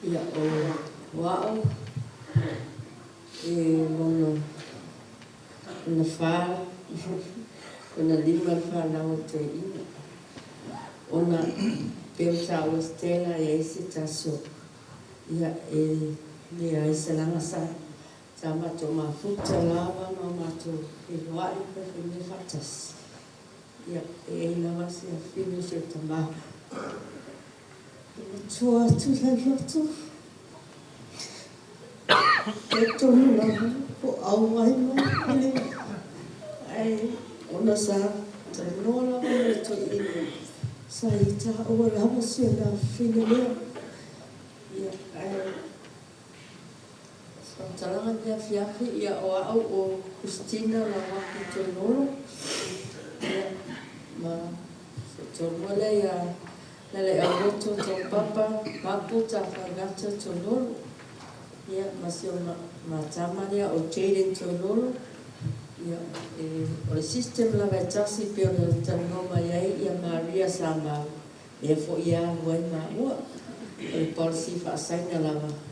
ia o wa'o e mono na wha ona lima whanau te ina ona peo ta o stela e ese taso ia e le ai salanga sa ta mato mafuta lava ma mato e wai pe me fatas ia e lava se a fino se tama tua tu la yoto e tonu lava o au ai ma ale ai ona sa ta no lava me to ina sa ita o lava se la fino lea ia ai Talanga dia fiafi ia o au o Christina la waki tonolo ia ma tonolo ia lele agoto to papa papu ta fagata tonolo ia masio ma tamaria o trading tonolo ia o system la vetasi pe o tanoma ia Maria Samba e fo ia wai ma ua o policy fa saina lava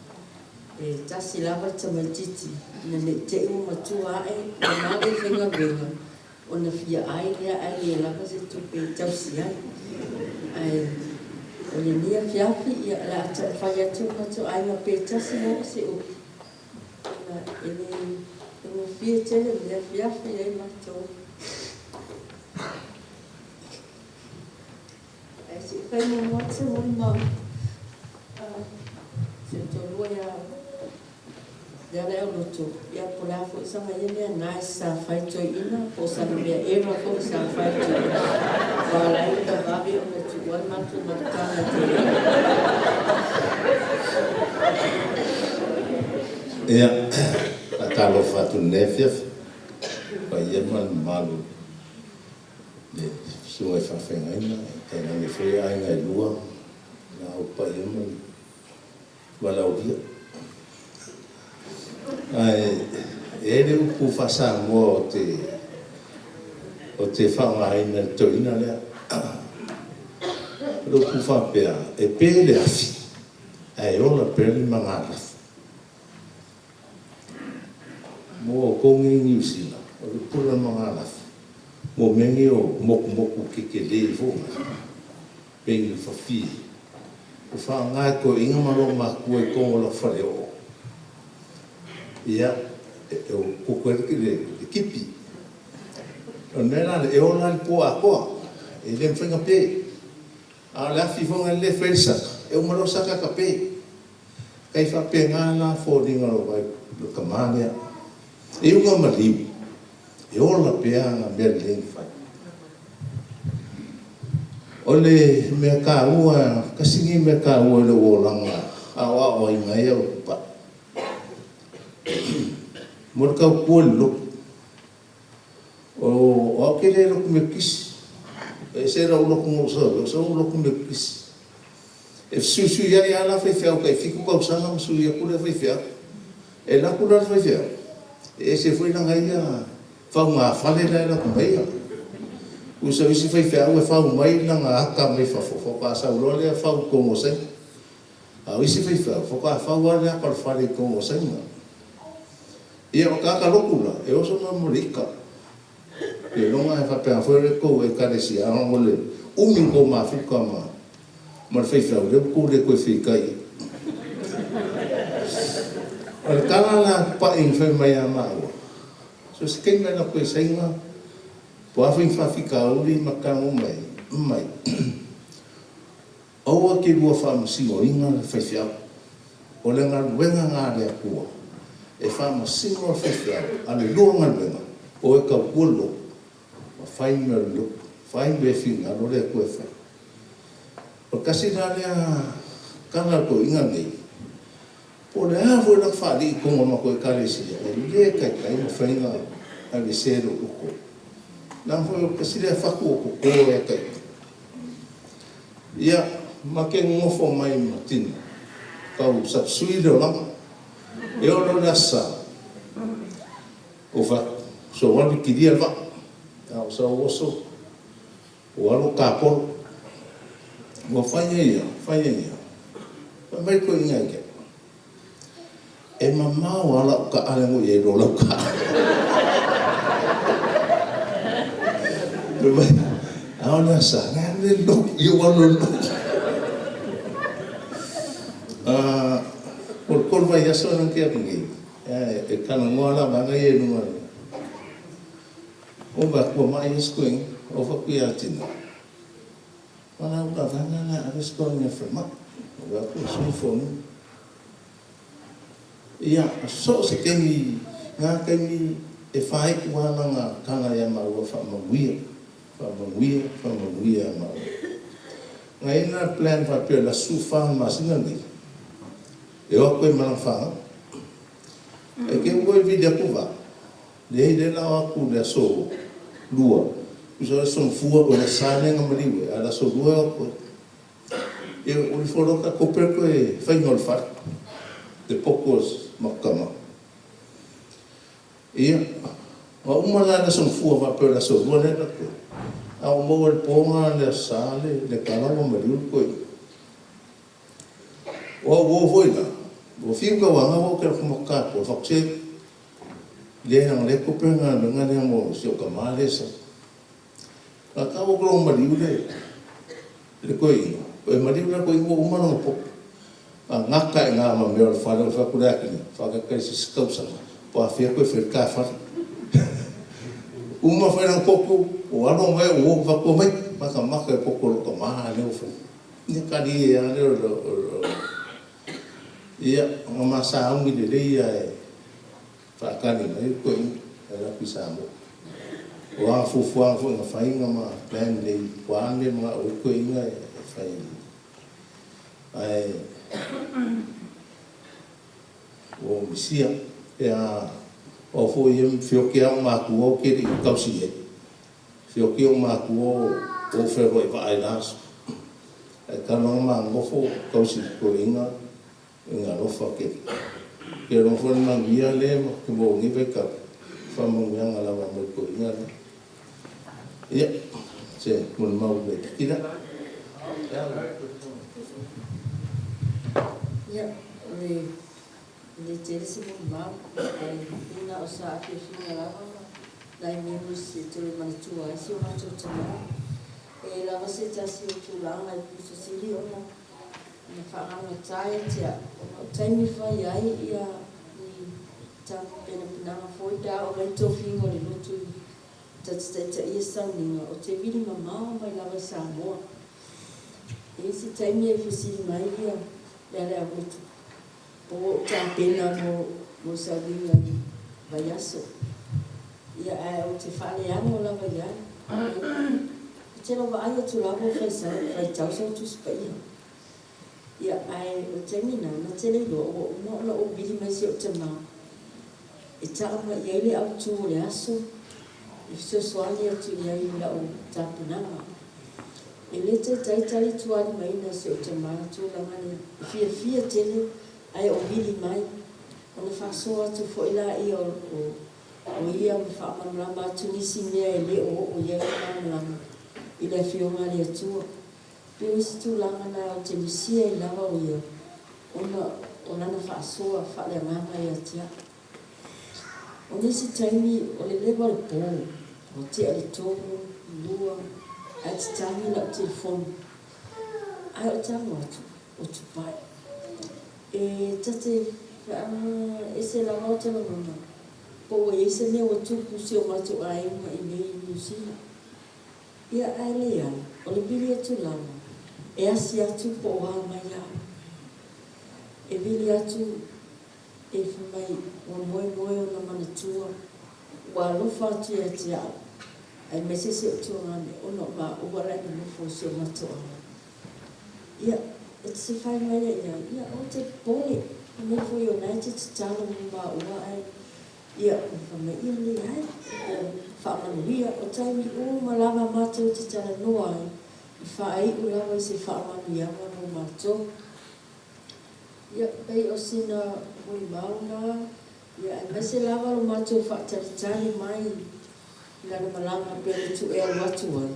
e tasi lava tamatiti na ne te u matua e na mawe whenga wenga o na fia ai lea ai lea lava se tupe tausi ai ai o le nia fiafi ia la ata whai atu matu ai ma pe tasi mo se u na ene fia tele nia fiafi ai mato ai se whai mo mote mo ma se tolua ia ya le loto ya pola fo sa mai le na sa fai to ina po sa me era fo sa fai to wala ita babi o me tu wan matu matana te ya atalo fatu nefia pa yeman malu de suai fa fenga ina tena me foi ai ngai lua na o pa yeman wala o dia ai ele o pu fasa mo o te whanga ina to ina lea o pu fa pea e pele afi ai ola pele mangala mo kongi New Zealand o pula mangala mo mengi o moku ke le fo pengi fa fi o fa nga ko inga malo ma ku e ko la fa o ia o kukuere ki le kipi o nera e ona po a ko e le mfenga pe a la fi fonga le felsa e o malo saka ka pe kai fa pe ngana fo dinga lo vai lo kamania e o mali e o la pe nga berlin fa ole me ka ua kasingi me ka ua le o langa a wa o inga e o pa Morka pulo o kele lo me kis e sera lo ko so lo ko me kis e susu ya la fe fe o kai fiku ko sanga su ya ku le fe fe e la ku la fe fe e se foi na ngaia fa uma fale la ko mai o so isi fe fe o fa mai na nga ka me fa fo ka sa lo le fa ko mo se a isi fe fe fo ka fa wa le ka fa le ko mo se ia o kaka lokula e oso na morika e longa e whapea whaere kou e karesi a ngole umi ko ma whika ma whaiwhau reo kou le koe whikai o le kala la pa in whai mai a maua so se kei mai na koe sainga po a whaiwhawhika uli makango mai aua ke lua whamasi o inga le whaiwhau o le ngā ruenga ngā rea kua e fama singo fefia ale longa lenga o e ka polo ma fai me lo fai be finga no le ko fa o kasi dale kana ko inga nei po le avo na fa di ko ma ko ka le si le ka mo fai na ale sero ko na fo kasi le fa ko e ka ia ma ke ngofo mai matin ka u sapsui le lama e ono nasa o fa so wani kidia va o sa oso o alo kapol mo fanya ia mai ko inga ke. E mama wala ka ale mo ye do la ka. Pero ahora sa ngane lo yo wala lo. Por vai aso nang kia pingi. E kana ngoala banga ye no. O ba ko mai skoing o fa kia tina. Mana udah banga na ada skoingnya firma. Ba ko sini phone. Ia so se kemi nga kemi e fai wana nga kanga ya maua fa maguia ma. Nga ina plan fa pe la sufa masina ni. E o ko mana fa. E ke wo video ku va. De la ku de so lua. Usa son fua o la sane nga maliwe ala so lua ko. E o foro ka ko per ko e fa ngol fa. De pocos makama. Ia, wa umala na son fua va per la so lua le ko. A o mo el ponga le sale le kana mo maliu ko. Wo foi lá. O fim que eu amo que como capo, você lhe não lhe copia nada, não é mo se o camale essa. Acabo com o marido le coi, o marido le coi o humano um pouco. A ngaka nga ma me fa le fa ku aqui, fa que se causa. Po a fia ko fer ka fa. Uma foi um pouco, o ano vai o va comer, mas a marca é pouco o camale o fa. Ni kali ya le ia ngama saung ni le ia fa kani mai ko era pisamo wa fu nga fai ngama plan le wa ne ma o ko inga fai ai o misia ya o fu yem fio ke ma ku o ke ri ka si e fio ke ma ku o fe roi va ai nas e ka no ma ngo fu ka si ko inga nga no fa ke no fa na via le ke mo ngi ve ka fa mo nga la wa mo ko nga ya se mo ma u ve kila ya le tere se mo ma ina o sa ke fina la dai me mo se to ma tu ai se ma tu tama e la se ta se tu la na pu se ri ona na whaanga tae tia. O taimi whai ai ia ni ta pena pinanga fwoi ta o mai tofi ngore lotu tatataita ia sauninga o te viri mamao mai lawa Samoa. E si taimi e whisiri mai ia lea motu. O ta pena mo sauninga ni vaiaso. Ia o te whale anga o lawa iai. Te rawa aia tu lawa whai tausau tu spa ia. Ia ai o te mina na te leilo o mo'la o bili mai se o te mau. E ta'a mai iai le au tū le aso. E so soani au tu iai la o tāpunanga. E le te taitali tuani mai na se o te mau tū langane. Fia tele ai o bili mai. O na whasoa atu fo ila i o ia me whaamanulama atu nisi mea e le o iai whaamanulama. I le fionga le atua. Pero isi tūlanga na o te misia I lawa o ia. Ona na whaasoa, whaale ngama I atia. O nisi taimi o le lewa le pō. O te ale tōru, lua, a te tangi la o telefonu. Ai o tango atu, o tupai. E tate, e se lawa o tala mama. Po e se mea o tupu se o matu a inga I nei New Zealand. Ia ai le ai, o le bili atu lawa. E asi atu po o hao mai au. E vili atu e whamai o moe o na manatua. Wa alofa atu e te au. Ai mese se o tuangane o no ma o warani mufo se o matua. Ia, e te se whai mai ia. Ia, o te pole. Mufo United te talo mwa ua ai. Ia, o whamai ia le ai. Whaamanuia o taimi o malawa mate o te tala noa ai. Whaai ulawa I se whaamanu ianga no mato. Ia, pei o sina hui mauna. Ia, ai mese lawa o mato whaataritani mai. Lana malanga pere tu e alu atu ai.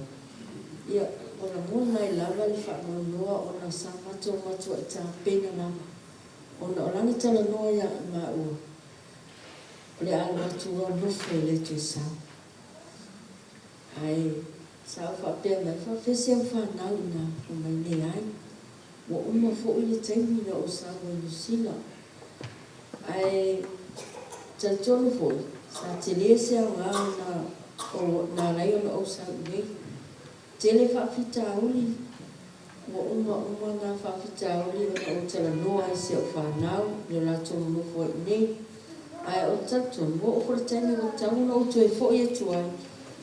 Ia, ona mona I lava le whaanoa ona sa matua matua I tā pena lava. Ona o langi tala noa ia I mā ua. O le ala matua nofo le tui sao. Ai, sao whapea mai whawhese au whanau na o mai ne ai. Wa uma fo I le taimi na o sao wa Nusila. Ai, talitonu fo sa te lese au ngā na o nā rai ona o sao nei. Tele whawhita auli. Wa uma ngā whawhita auli ona o tala noa I se o whanau. Le la tonu nofo I nei. Ai o tatonu, wa o kore taimi o tauna o tue fo I atuai.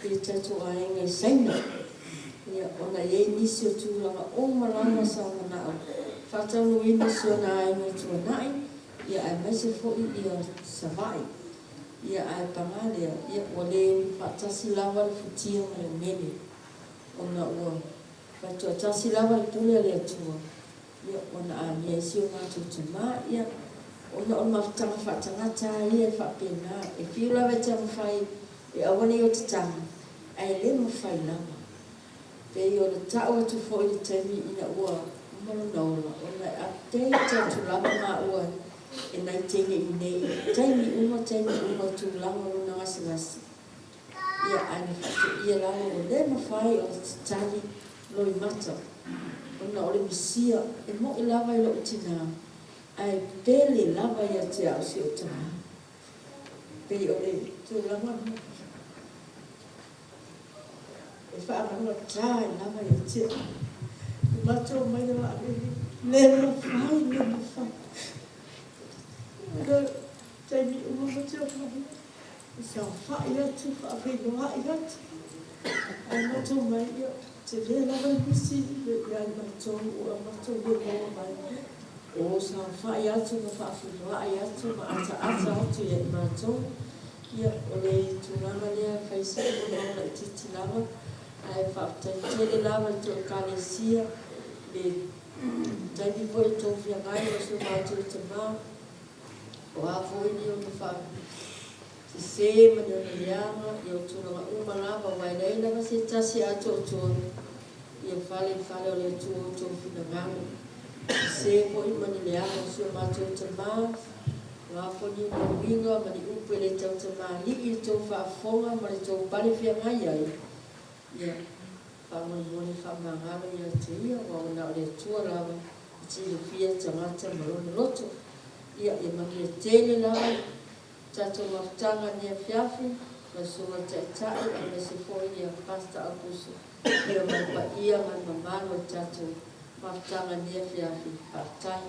I tatu a ngai saina. Ia ona ye nisi o tūlanga o malanga sa manao. Whatanu I nisi o nā inga tuanai. Ia ai maise fo I savai. Ia ai pangalea. Ia wale whatasi lawa le futia mai mene. Ona ua. Whatua tasi lawa le pule le atua. Ia ona a mea isi o ngā tutuma. Ia ona mawhtanga whatangata ia whapena. E whiu lawa te mawhai. E awane o te tanga. Ai le mawhai lama. Pei o le tau atu fo I le taimi ina ua umalo naula. O mai a te tatu lama ngā ua e nai tenge I nei. Taimi uma tu lama o na ngasi ngasi. Ia ane whatu ia lama o le mawhai o te tali loi mata. O na o le misia e mo I lava I lo utina. Ai pele lava ia te au si o tama. Pei o le tu lama e whaaranga tā I lava I te. I matua mai na wa le mawhai. Ora taimi uma matua whai. I sa whai atu, whawhi noa I atu. Ai matua mai ia, te le lava I misi, ia I matua ua matua le moa mai. O sa whai atu, ma whawhi noa I atu, ma ata atu ia I matua. Ia o le tūranga lea whaisa o naona I titi lava. Ai whaptaitele lava I tō kālesia, le taimi po I tō whiangai o so mātua te mā. O hawhoi ni o na wha te se mani o na leanga, I o tūranga uma lava, wai nei lava se tasi ato o tō. I a whale o le tū o tō whiangai. Te se po I mani leanga o so mātua te mā. Whawhoi ni o winga, mani upe le tau te mā. Li I tō whaafonga, mani tō pare whiangai ai. Ia, whamoni whamangara ia te ia, wa ona o le tua lava, I tiri whia tangata marone loto. Ia, ia mangi e tele lava, tato maftanga nia whiawhi, ma sunga te tai, a me se fōi ia pasta akusu. Ia mai pa ia mai mamano tato maftanga nia whiawhi, partai.